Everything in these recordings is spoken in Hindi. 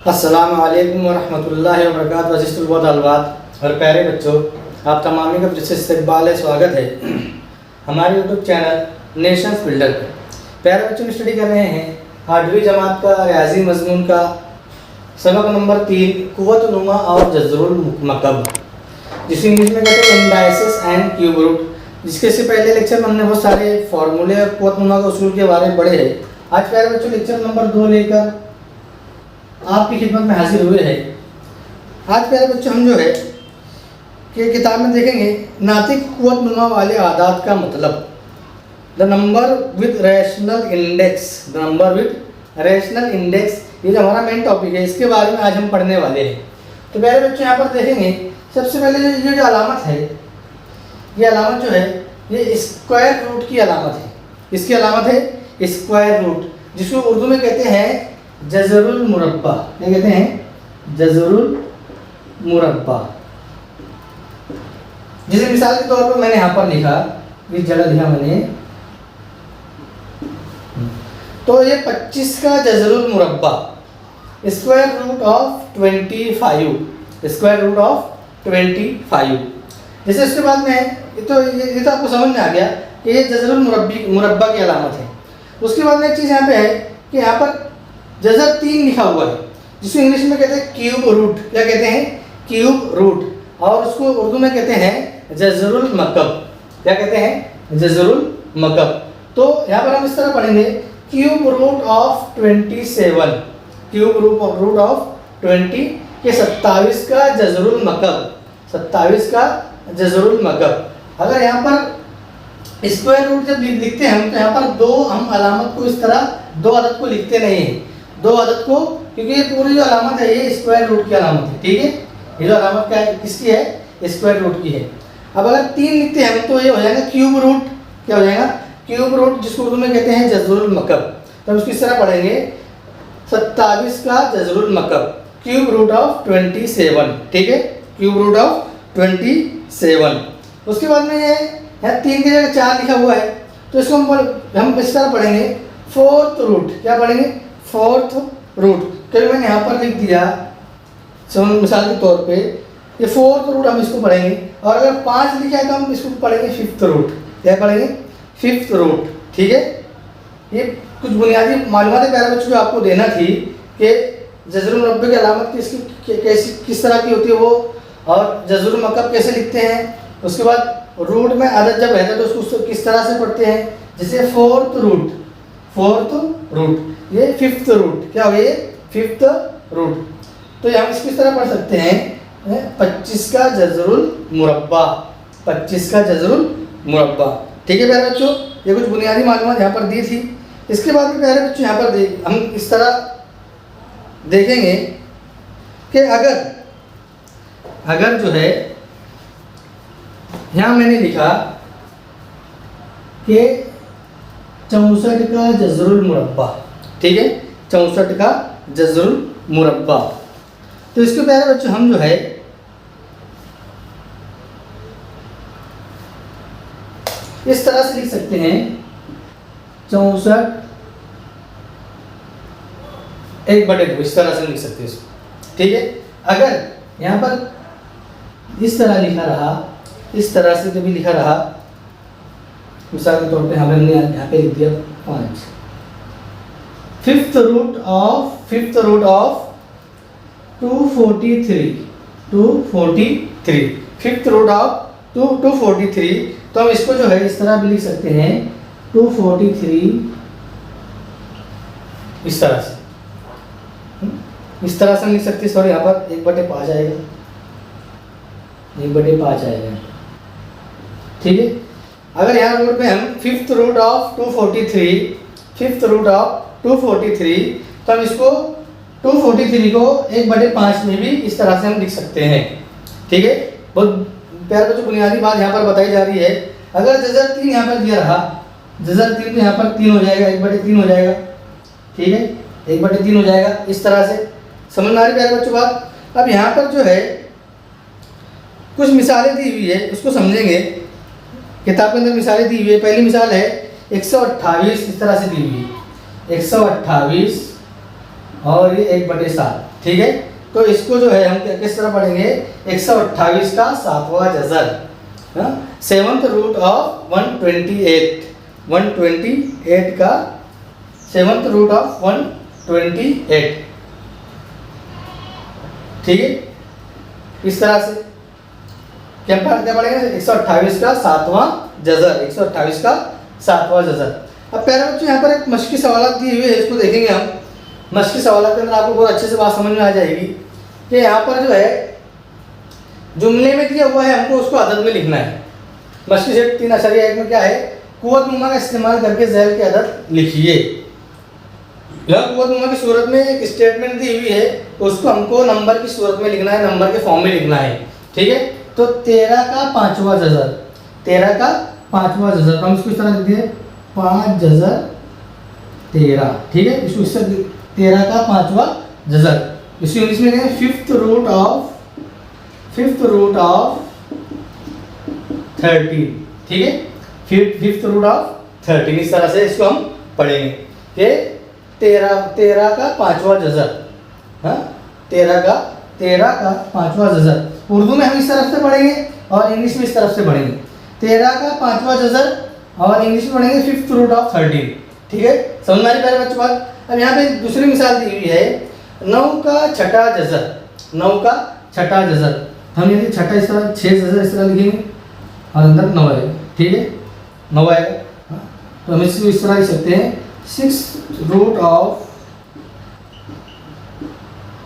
अस्सलामु अलैकुम वरहमतुल्लाहि वबरकातुहू। अज़ीज़ तलबा तलबात और प्यारे बच्चों, आप तमामी का फिर से इस्तकबाल है, स्वागत है हमारे यूट्यूब चैनल नेशंस बिल्डर पर। प्यारे बच्चों, स्टडी कर रहे हैं 8वीं जमात का रियाजी मज़मून का सबक नंबर 3 कुव्वतुन्नुमा और जज़रुल मकब, जिसे इंग्लिश में कहते हैं इंडाइसिस एंड क्यूब रूट। जिसके से पहले लेक्चर में हमने बहुत सारे फार्मूले और कुव्वतुन्नुमा के उसूल के बारे में पढ़े हैं। आज प्यारे बच्चों लेक्चर नंबर 2 लेकर आपकी खिदमत में हाजिर हुए हैं। आज प्यारे बच्चों हम जो है कि किताब में देखेंगे नातिक कुव्वतुन्नुमा वाले आदात का मतलब, the number with rational index. The number with rational index, ये जो हमारा मेन टॉपिक है, इसके बारे में आज हम पढ़ने वाले हैं। तो प्यारे बच्चों यहाँ पर देखेंगे सबसे पहले ये जो अलामत है, ये अलामत जो है ये स्क्वायर रूट की अलामत है। इसकी अलामत है स्क्वायर रूट, जिसको उर्दू में कहते हैं जज़रुल मुरब्बा। क्या कहते हैं? जज़रुल मुरब्बा। जैसे मिसाल के तौर पर मैंने यहाँ पर लिखा, इस जगह लिखा मैंने, तो ये 25 का जज़रुल मुरब्बा, square root of 25, square root of 25। जैसे उसके बाद में ये तो आपको समझ में आ गया कि ये जज़रुल मुरब्बा की अलामत है। उसके बाद में एक चीज़ यहाँ पे है कि यहाँ पर जज़र 3 लिखा हुआ है, जिसको इंग्लिश में कहते हैं क्यूब रूट। क्या कहते हैं? Cube root. और उसको उर्दू में कहते हैं जज़रुल मकब। क्या कहते हैं? जज़रुल मकब। तो यहाँ पर हम इस तरह पढ़ेंगे cube root of 27, cube root of 20 के 27 का जज़रुल मकब, 27 का जज़रुल मकब। अगर यहाँ पर स्क्वायर रूट जब लिखते हैं हम, तो यहाँ पर दो हम अलामत को इस तरह दो अदद को लिखते नहीं हैं, दो अदद को, क्योंकि ये पूरी जो अलामत है ये स्क्वायर रूट की अलामत है। ठीक है, ये जो अलामत क्या है, किसकी है? स्क्वायर रूट की है। अब अगर 3 लिखते हैं हम, तो ये हो जाएगा क्यूब रूट। क्या हो जाएगा? क्यूब रूट, जिसको उर्दू में कहते हैं जज़रुल मकब। तो हम उसको इस तरह पढ़ेंगे 27 का जज़रुल मकब, क्यूब रूट ऑफ 27। ठीक है, क्यूब रूट ऑफ 27। उसके बाद में ये यहाँ 3 की जगह 4 लिखा हुआ है, तो इसको हम इस तरह पढ़ेंगे फोर्थ रूट। क्या पढ़ेंगे? Fourth root. कभी मैंने यहाँ पर लिख दिया मिसाल के तौर पे, ये फोर्थ रूट हम इसको पढ़ेंगे। और अगर 5 लिखा है तो हम इसको पढ़ेंगे फिफ्थ रूट। क्या पढ़ेंगे? Fifth root. ठीक है, ये कुछ बुनियादी मालूमात है प्यारे बच्चों जो आपको देना थी कि जज़रुल मुरब्बा की अलामत किस तरह की होती है वो, और जज़रुल मकब कैसे लिखते हैं। उसके बाद रूट में अदद जब रहता है तो उसको किस तरह से पढ़ते हैं। जैसे फोर्थ रूट, ये फिफ्थ रूट। क्या हो गया? ये फिफ्थ रूट। तो हम इसको इस तरह पढ़ सकते हैं 25 का जज़रुल मुरब्बा, 25 का जज़रुल मुरब्बा। ठीक है प्यारे बच्चों, ये कुछ बुनियादी मालूमात यहाँ पर दी थी। इसके बाद में प्यारे बच्चों यहाँ पर हम इस तरह देखेंगे कि अगर जो है यहाँ मैंने लिखा कि 64 का जज़रुल मुरब्बा। ठीक है, 64 का जज़रुल मुरब्बा। तो इसके प्यारे बच्चों हम जो है इस तरह से लिख सकते हैं 64 1/2, इस तरह से लिख सकते हैं इसको। ठीक है, अगर यहाँ पर इस तरह लिखा रहा, इस तरह से कभी लिखा रहा, मिसाल के तौर पे हमने यहाँ पे लिख दिया 5, fifth root of 243, fifth root of 243। तो हम इसको जो है इस तरह भी लिख सकते हैं 243, इस तरह से, इस तरह से हम लिख सकते हैं। सॉरी, यहाँ पर 1/5 आएगा, 1/5 आएगा। ठीक है, अगर यहाँ रूट में हम फिफ्थ रूट ऑफ 243, तो हम इसको 243 को 1/5 में भी इस तरह से हम लिख सकते हैं। ठीक है, बहुत प्यारे बच्चों बुनियादी बात यहाँ पर बताई जा रही है। अगर जज़र 3 यहाँ पर दिया रहा, जज़र 3 तो यहाँ पर 3 हो जाएगा, 1/3 हो जाएगा। ठीक है, 1/3 हो जाएगा। इस तरह से समझ में आ रही प्यारे बच्चों बात। अब यहाँ पर जो है कुछ मिसालें दी हुई है, उसको समझेंगे। किताब के अंदर मिसालें दी हुई है। पहली मिसाल है 128, इस तरह से दी हुई है 128 और ये 1/7। ठीक है। तो इसको जो है हम किस तरह पढ़ेंगे, 128 का 7वां जज़र, सेवंथ रूट ऑफ 128, 128 का सेवंथ रूट ऑफ 128, ठीक है। इस तरह से क्या पढ़ेंगे, 128 का 7वां जज़र, 128 का 7वां जज़र। अब प्यारे बच्चों यहाँ पर एक मश्की सवाल दी हुई है, इसको देखेंगे हम। मश्की सवाल के अंदर आपको बहुत अच्छे से बात समझ में आ जाएगी कि यहाँ पर जो है जुमले में दिया हुआ है, हमको उसको अदद में लिखना है। मश्की सेट 3.1 में क्या है, कुव्वत नुमा का इस्तेमाल करके ज़ैल की अदद लिखिए। यह कुव्वत नुमा की सूरत में एक स्टेटमेंट दी हुई है, तो उसको हमको नंबर की सूरत में लिखना है, नंबर के फॉर्म में लिखना है, ठीक है। तो 13 का 5वां जज़र, 13 का 5वां जज़र, हम इसको इस तरह लिख दिए 5 जज़र 13, ठीक है। इसको इससे 13 का 5वां जज़र, इसको इंग्लिश में कहेंगे फिफ्थ रूट ऑफ 13, ठीक है। फिफ्थ रूट ऑफ 13, इस तरह से इसको हम पढ़ेंगे कि 13 का 5वां जज़र, हाँ 13 का 5वां जज़र। उर्दू में हम इस तरफ से पढ़ेंगे और इंग्लिश में इस तरफ से पढ़ेंगे। 13 का 5वां जज़र और इंग्लिश में पढ़ेंगे फिफ्थ रूट ऑफ 13, ठीक है। समझ में आ रही प्यारे बच्चों बात। अब यहाँ पे दूसरी मिसाल दी हुई है 9 का 6ठा जज़र, 9 का 6ठा जज़र। हम यदि छठा इस तरह 6 जज़र इस तरह लिखेंगे और अंदर 9 आएगा, ठीक है, 9 आएगा। तो हम इसको इस तरह लिख सकते हैं 6 रूट ऑफ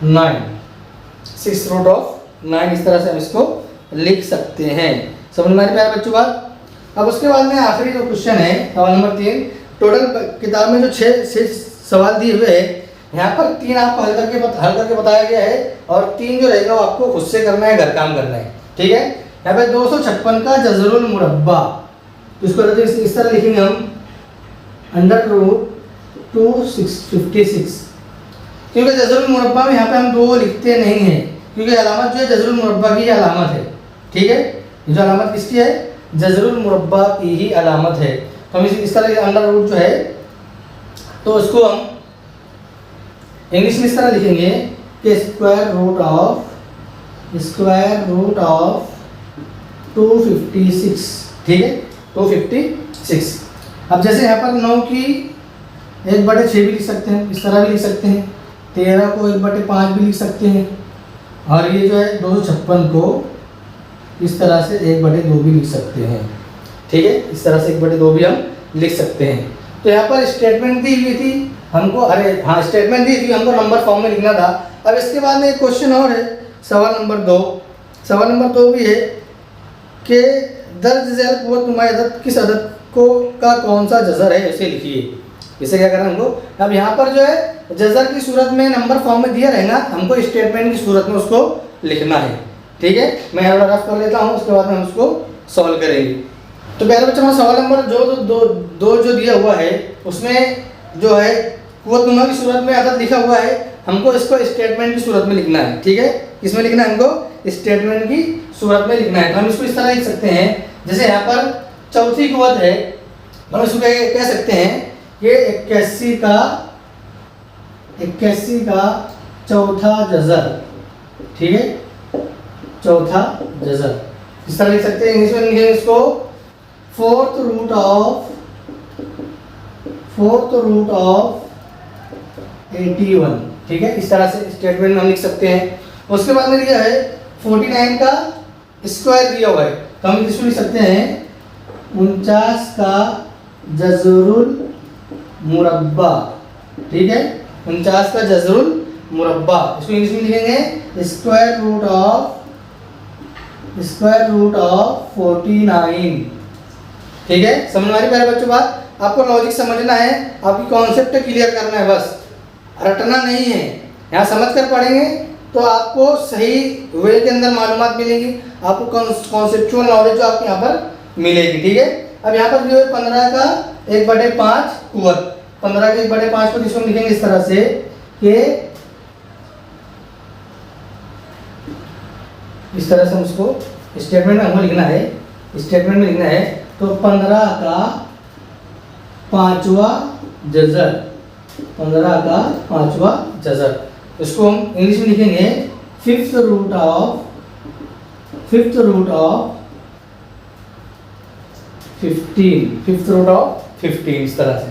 9, 6 रूट ऑफ 9, इस तरह से हम इसको लिख सकते हैं। समझ में आ रही प्यारे बच्चों बात। अब उसके बाद में आखिरी जो क्वेश्चन है सवाल नंबर 3, टोटल किताब में जो 6 सवाल दिए हुए हैं, यहाँ पर 3 आपको हल करके बताया गया है और 3 जो रहेगा वो आपको खुद से करना है, घर काम करना है, ठीक है। यहाँ पे 256 का जज़रुल मुरब्बा, तो इसको इस तरह लिखेंगे हम अंडर रूट 256, क्योंकि जज़रुल मुरब्बा में यहाँ पे हम 2 लिखते नहीं हैं, क्योंकि अलामत जो है जज़रुल मुरब्बा की अलामत है, ठीक है। ये जो अलामत किसकी है, जज़रुल मुरब्बा की ही अलामत है। तो हम इस तरह अंडर रूट जो है, तो उसको हम इंग्लिश में इस तरह लिखेंगे कि स्क्वायर रूट ऑफ 256, ठीक है, 256। अब जैसे यहाँ पर 9 की 1/6 भी लिख सकते हैं, इस तरह भी लिख सकते हैं, 13 को 1/5 भी लिख सकते हैं, और ये जो है 256 को इस तरह से 1/2 भी लिख सकते हैं, ठीक है। इस तरह से 1/2 भी हम लिख सकते हैं। तो यहाँ पर स्टेटमेंट दी हुई थी हमको, स्टेटमेंट दी थी हमको, नंबर फॉर्म में लिखना था। अब इसके बाद में एक क्वेश्चन और है, सवाल नंबर 2। सवाल नंबर 2 भी है कि दर्ज झैल कुव्वत नुमा अदद किस अदद को का कौन सा जज़र है, उसे लिखिए। इसे क्या करना हमको, अब यहाँ पर जो है जज़र की सूरत में नंबर फॉर्म में दिया रहेगा, हमको स्टेटमेंट की सूरत में उसको लिखना है, ठीक है। मैं यहाँ रफ कर लेता हूँ, उसके बाद में हम उसको सॉल्व करेंगे। तो पहले बच्चों में सवाल नंबर दो जो दिया हुआ है, उसमें जो है कुव्वत नुमा की सूरत में अदद लिखा हुआ है, हमको इसको स्टेटमेंट की सूरत में लिखना है, ठीक है। इसमें लिखना है हमको स्टेटमेंट की सूरत में लिखना है। तो हम इसको इस तरह लिख सकते हैं, जैसे यहाँ पर चौथी कुव्वत है, हम इसको कह सकते हैं ये 81 का चौथा जज़र, ठीक है, चौथा जज़र इस तरह लिख सकते हैं। इंग्लिश में लिखेंगे इसको फोर्थ रूट ऑफ 81, ठीक है। इस तरह से स्टेटमेंट में हम लिख सकते हैं। उसके बाद में दिया है 49 का स्क्वायर दिया हुआ है, तो हम इसको लिख सकते हैं 49 का जज़रुल मुरब्बा, ठीक है, 49 का जज़रुल मुरब्बा। इसको इंग्लिश में लिखेंगे स्क्वायर रूट ऑफ 49, ठीक है। समझ में आ रही प्यारे बच्चों बात। आपको लॉजिक समझना है, आपकी कॉन्सेप्ट क्लियर करना है, बस रटना नहीं है। यहाँ समझ कर पढ़ेंगे तो आपको सही वे के अंदर मालूमात मिलेगी, आपको कॉन्सेप्चुअल नॉलेज जो आपको यहाँ पर मिलेगी, ठीक है। अब यहाँ पर जो है 15 का 1/5 कुव्वत, 15 के 1/5 को जिसको लिखेंगे इस तरह से कि इस तरह से हम उसको स्टेटमेंट में हमको लिखना है, स्टेटमेंट में लिखना है। तो 15 का 5वां जज़र, 15 का 5वां जज़र। इसको हम इंग्लिश में लिखेंगे फिफ्थ रूट ऑफ 15 इस तरह से।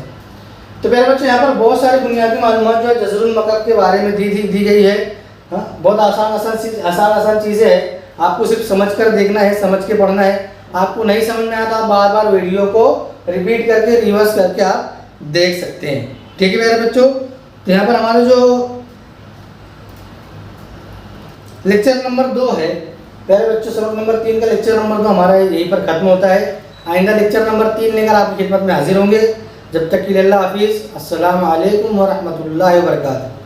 तो प्यारे बच्चों यहाँ पर बहुत सारी बुनियादी मालूमात जो है जज़रुल मकब के बारे में दी गई है। हाँ, बहुत आसान चीज़ें हैं, आपको सिर्फ समझ कर देखना है, समझ के पढ़ना है। आपको नहीं समझ में आता, आप बार बार वीडियो को रिपीट करके रिवर्स करके आप देख सकते हैं। ठीक है प्यारे बच्चों, तो यहाँ पर हमारा जो लेक्चर नंबर 2 है प्यारे बच्चों, सबक नंबर 3 का लेक्चर नंबर 2 हमारा यहीं पर खत्म होता है। आइंदा लेक्चर नंबर 3 लेकर आपकी खिदमत में हाजिर होंगे। जब तक के लिए अल्लाह हाफिज़, अस्सलाम वालेकुम व रहमतुल्लाहि व बरकातहू।